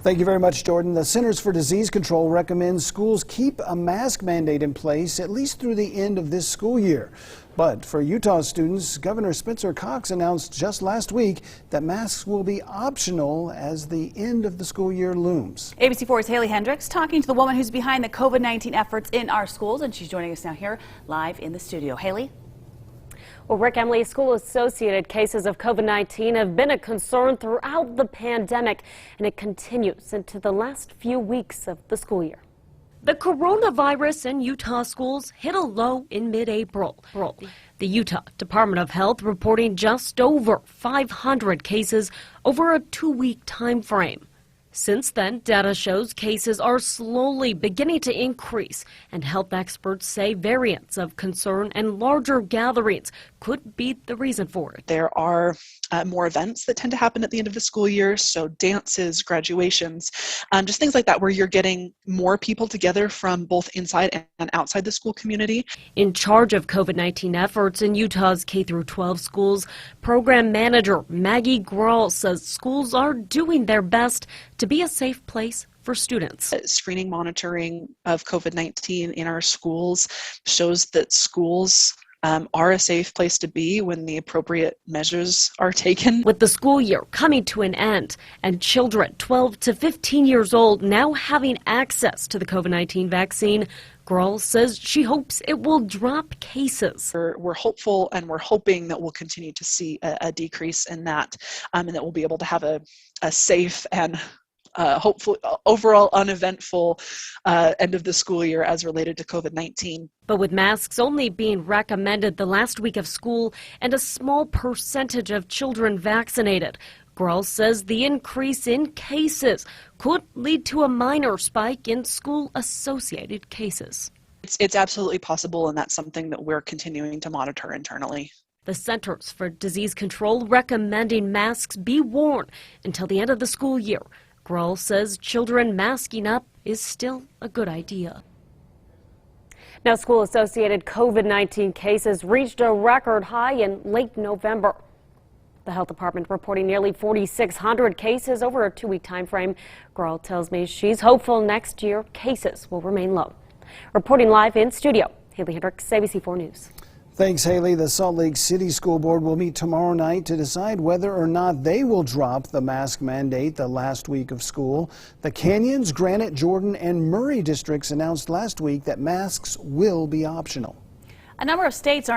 Thank you very much, Jordan. The Centers for Disease Control recommends schools keep a mask mandate in place at least through the end of this school year. But for Utah students, Governor Spencer Cox announced just last week that masks will be optional as the end of the school year looms. ABC4's Haley Hendricks talking to the woman who's behind the COVID-19 efforts in our schools, and she's joining us now here live in the studio. Haley? Well, Rick, Emily, school-associated cases of COVID-19 have been a concern throughout the pandemic, and it continues into the last few weeks of the school year. The coronavirus in Utah schools hit a low in mid-April. The Utah Department of Health reporting just over 500 cases over a 2-week time frame. Since then, data shows cases are slowly beginning to increase, and health experts say variants of concern and larger gatherings could be the reason for it. There are more events that tend to happen at the end of the school year, so dances, graduations, just things like that where you're getting more people together from both inside and outside the school community. In charge of COVID-19 efforts in Utah's K-12 schools, program manager Maggie Grawl says schools are doing their best to be a safe place for students. Screening monitoring of COVID-19 in our schools shows that schools are a safe place to be when the appropriate measures are taken. With the school year coming to an end and children 12 to 15 years old now having access to the COVID-19 vaccine, Grawl says she hopes it will drop cases. We're hopeful and we're hoping that we'll continue to see a decrease in that, and that we'll be able to have a safe and hopefully overall uneventful end of the school year as related to COVID-19. But with masks only being recommended the last week of school and a small percentage of children vaccinated, Grawl says the increase in cases could lead to a minor spike in school-associated cases. It's absolutely possible, and that's something that we're continuing to monitor internally. The Centers for Disease Control recommending masks be worn until the end of the school year. Grawl says children masking up is still a good idea. Now, school-associated COVID-19 cases reached a record high in late November. The health department reporting nearly 4,600 cases over a 2-week time frame. Grawl tells me she's hopeful next year cases will remain low. Reporting live in studio, Haley Hendricks, ABC4 News. Thanks, Haley. The Salt Lake City School Board will meet tomorrow night to decide whether or not they will drop the mask mandate the last week of school. The Canyons, Granite, Jordan, and Murray districts announced last week that masks will be optional. A number of states are